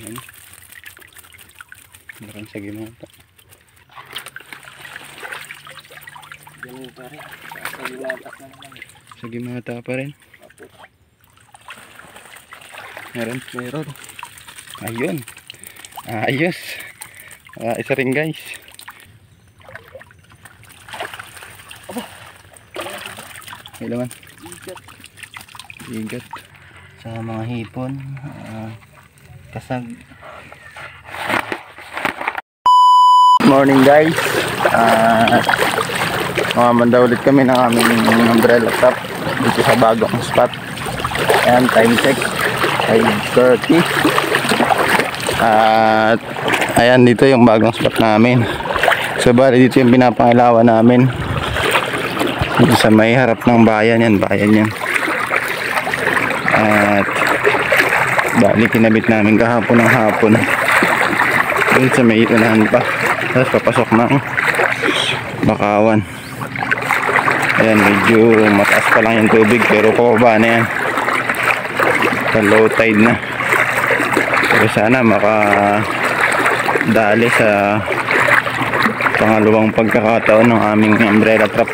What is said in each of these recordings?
Ayan. Meron sa gimata. Ganun pa rin. Sa gimata na naman. Sa gimata pa rin. Meron. Ayun. Ayos. Isa rin guys. May laman. Igat. Sa mga hipon. Kasag. Morning guys. Mamamanda ulit kami ng aming umbrella top dito sa bagong spot. Ayan, time check 5:30. At ayan, dito yung bagong spot namin. So bali dito yung pinapangalawan namin. Dito sa may harap ng bayan yan. At bali kinabit namin kahapon ng hapon. Dito sa may unahan pa. Tapos papasok ng Bakawan. Ayan, medyo mataas pa lang yung tubig pero pababa na yan. Sa low tide na. Pero sana makadali sa pangalawang pagkakataon ng aming umbrella trap.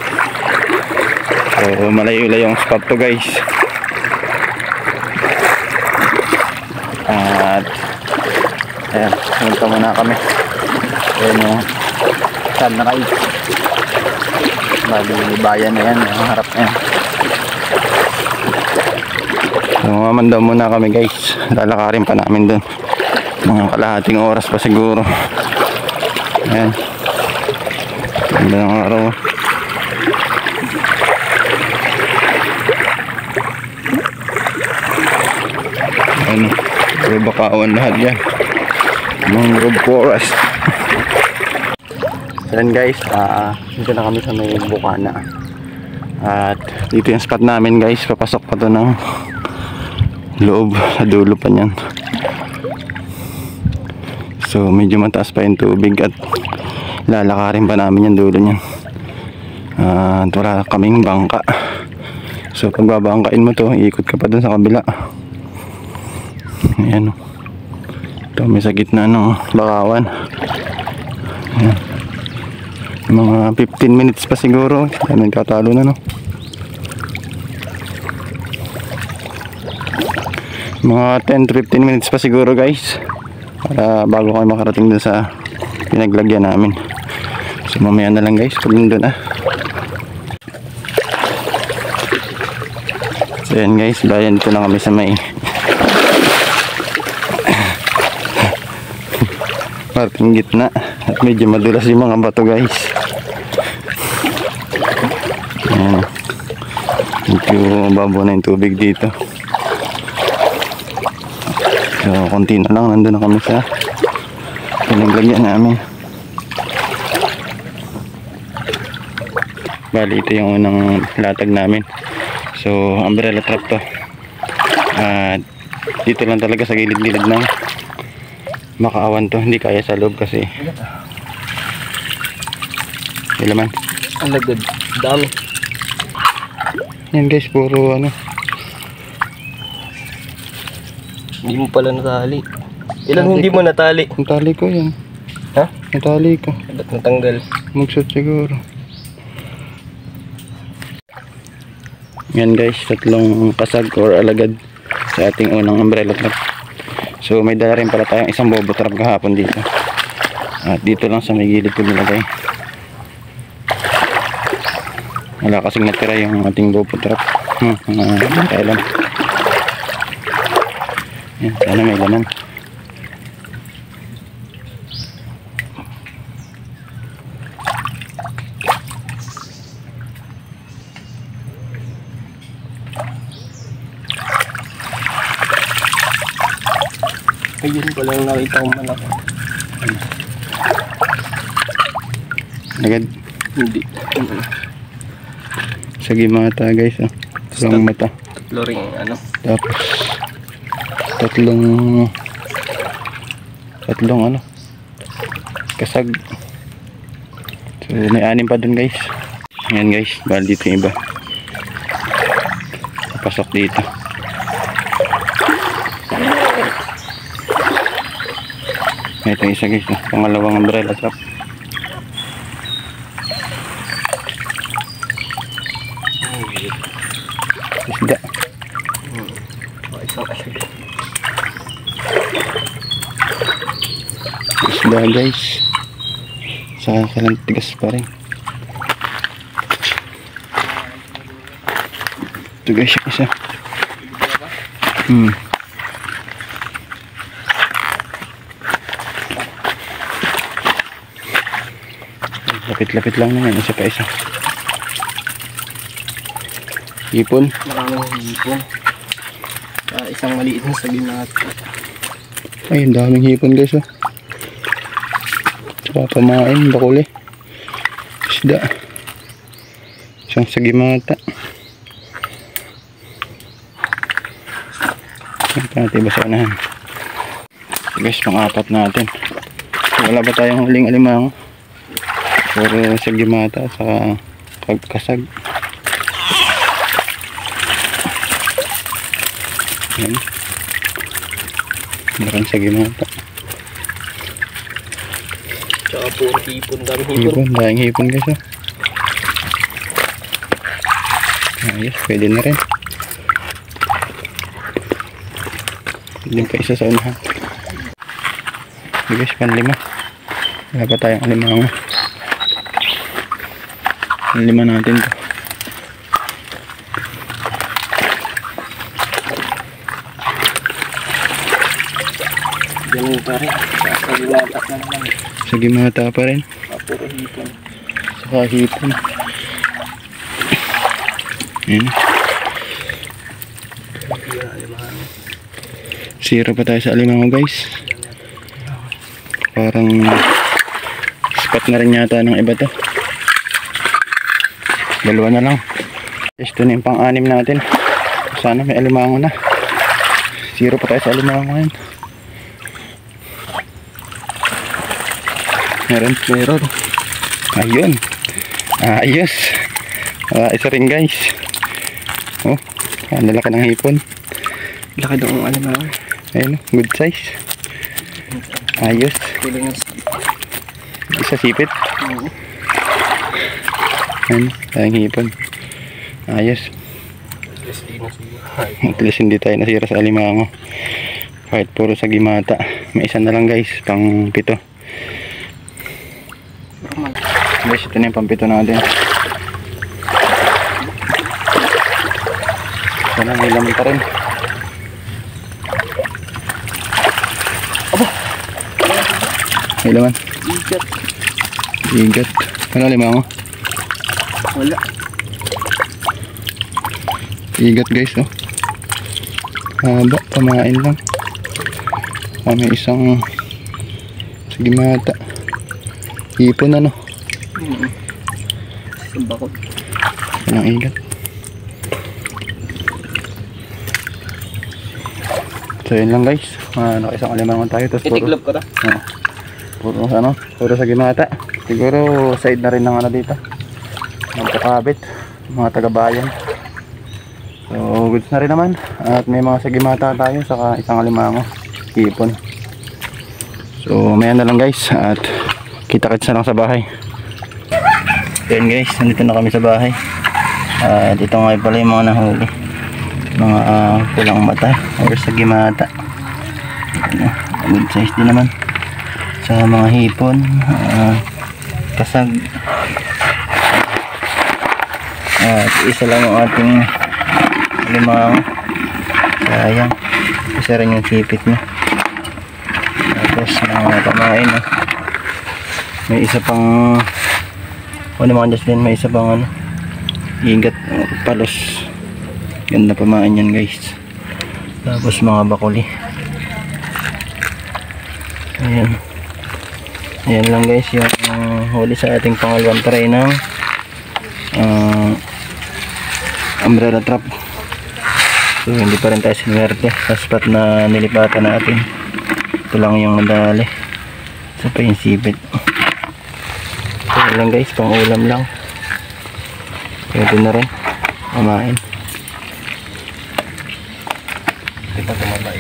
So malayo-layong spot to guys. At ayan, punta muna kami. Ayan yung sunrise. Bali bayan na yan, yung harap na yan. So mamanda muna kami guys. Lalakarin pa namin dun. Mga kalahating oras pa siguro. Ayan. Ganda ng araw. Ayan. Pero Bakawan lahat yan. Mangrove forest. Ayan guys, dito na kami sa may Bukana. At dito yung spot namin guys. Papasok pa to ng loob, sa dulo pa niyan. So medyo mataas pa yung tubig at lalakarin pa namin yung dulo niyan. At wala kaming bangka. So pag babangkain mo to, iikot ka pa dun sa kabila. Ayan. Ito may sa gitna ng Bakawan. Ayan. Mga 15 minutes pa siguro. Ayan, katalo na no. Mga 10 to 15 minutes pa siguro guys. Para bago kami makarating dun sa pinaglagyan namin. So mamaya na lang guys. Kunin doon So ayan guys. Bayan dito na kami sa may parting gitna. At medyo madulas yung mga bato guys. Ayan. Medyo babo na yung tubig dito. So konti na lang, nandun na kami sa pinaglagyan namin. Bali ito yung unang latag namin. So umbrella trap to. Dito lang talaga sa gilid-gilid ng Bakawan to. Hindi kaya sa loob kasi ilaman. Ang lagad, dami. Yan guys, puro ano. Hindi mo pala natali. Ilan hindi mo natali? Natali ko yan. Ha? Natali ko. Ba't natanggal? Magsot siguro. Yan guys, tatlong kasag or alagad sa ating unang umbrella trap. So may dala rin pala tayong isang bobo trap kahapon dito. At dito lang sa may gilid ko nilagay. Wala kasing natira yung ating bobo trap. Kaya lang. Yan, sana may laman. Ayun pala yung nakita kong malaki. Agad? Hindi. Sa gimata guys. Tatlong mata. Tatlo ring ano. Tapos tatlong ano kasag. So may 6 pa dun guys. Ayan guys, bali dito yung iba. Pasok dito. Ito isa guys, pangalawang umbrella trap. Isda. Isda guys. Saka kalang tigas pa rin. Ito guys, isa. Lapit-lapit lang naman, isa pa isa. Hipon. Maraming hipon. Isang maliit na sabi natin. Ay, ang daming hipon guys oh. Tsaka pamain, bakuli. Isda. Isang sagimata. Ito natin ba sa unahan. Guys, pang-apat natin. Wala ba tayong huling alimango? Puro sagimata saka kagkasag. Yan. Maraming sagimata. Tsaka puro hipon. Daming hipon. Hipon, daming hipon guys oh. Ayos, pwede na rin. Pwede pa isa sa unahan. Guys, panlima. Wala pa tayong alimango. Lima natin to. Ganun pa rin. Sagimata na naman. Sagimata pa rin. Puro hipon. Saka hipon. Ayan. Zero pa tayo sa alimango guys. Parang spot na rin yata ng iba to. Dalawa na lang. Ito na yung pang-anim natin. Sana may alimango na. Zero pa tayo sa alimango ngayon. Meron. Ayun. Ayos. Isa rin guys. Oh, ang lalaki ng hipon. Laki doon ang alimango. Ayun, good size. Ayos. Isa sipit. Ayun, tayong hipon. Ayos. At least hindi tayo nasira sa alimango. Kahit puro sagimata. May isa na lang guys, pang 7. Guys, ito na yung pang 7 natin. Sana may laman pa rin. Aba! May laman. Igat. Ano alimango? Wala. Igat guys oh. Haba, pamain lang. May isang sagimata. Hipon ano. Isang bakot. Walang igat. So yun lang guys. Isang alimango tayo. Itiklop ka na? Puro ano, puro sagimata. Siguro side na rin ng ano dito. Magkakabit, mga taga-bayan. So goods na rin naman. At may mga sagimata tayo, saka isang alimango, hipon. So mayan na lang guys. At kita-kits na lang sa bahay. Ayan guys, nandito na kami sa bahay. At ito nga pala yung mga nahuli. Mga pulang mata or sagimata. Good size din naman. Sa mga hipon, kasag. At isa lang ang ating alimango. Sayang. Isa rin yung sipit niya. Tapos mga pamain. May isa pang mga Jocelyn, may isa pang ano, igat, palos. Ganda pamain yan guys. Tapos mga bakuli. Ayan lang guys yung huli sa ating pangalawang try ng umbrella trap. So hindi pa rin tayo sinwerte sa spot na nilipatan natin. Ito lang yung nadali. Isa pa yung sipit. So lang guys, pang ulam lang. Pwede na rin kumain. Ito tumabay.